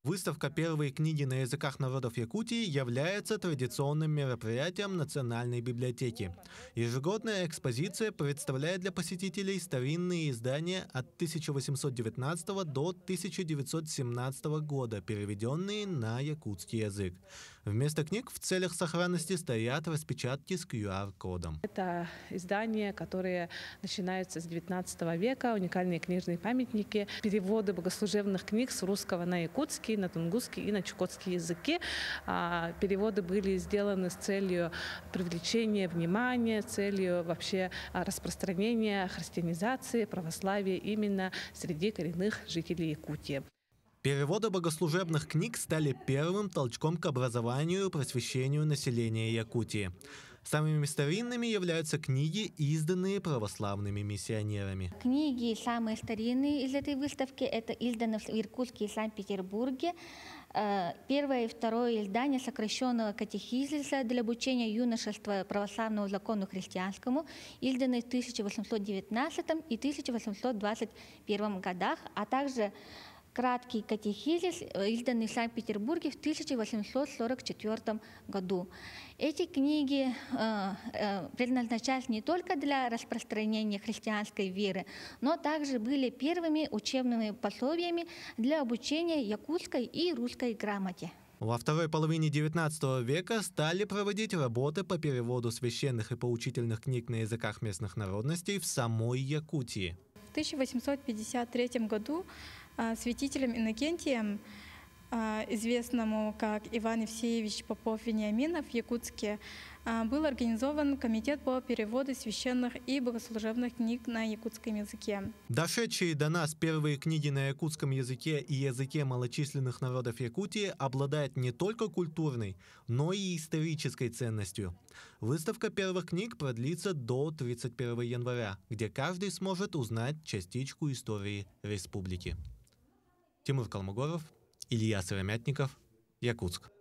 Выставка «Первые книги на языках народов Якутии» является традиционным мероприятием Национальной библиотеки. Ежегодная экспозиция представляет для посетителей старинные издания от 1819 до 1917 года, переведенные на якутский язык. Вместо книг в целях сохранности стоят распечатки с QR-кодом. Это издания, которые начинаются с XIX века, уникальные книжные памятники, переводы богослужебных книг с русского на якутский, на тунгусский и на чукотский языки. Переводы были сделаны с целью привлечения внимания, целью вообще распространения христианизации, православия именно среди коренных жителей Якутии. Переводы богослужебных книг стали первым толчком к образованию и просвещению населения Якутии. Самыми старинными являются книги, изданные православными миссионерами. Книги самые старинные из этой выставки – это изданы в Иркутске и Санкт-Петербурге. Первое и второе издание сокращенного катехизиса для обучения юношества православному закону христианскому, изданы в 1819 и 1821 годах, а также краткий катехизис, изданный в Санкт-Петербурге в 1844 году. Эти книги предназначались не только для распространения христианской веры, но также были первыми учебными пособиями для обучения якутской и русской грамоте. Во второй половине XIX века стали проводить работы по переводу священных и поучительных книг на языках местных народностей в самой Якутии. В 1853 году святителем Иннокентием, известному как Иван Евсеевич Попов-Вениаминов в Якутске, был организован комитет по переводу священных и богослужебных книг на якутском языке. Дошедшие до нас первые книги на якутском языке и языке малочисленных народов Якутии обладают не только культурной, но и исторической ценностью. Выставка первых книг продлится до 31 января, где каждый сможет узнать частичку истории республики. Тимур Калмогоров, Илья Сыромятников, Якутск.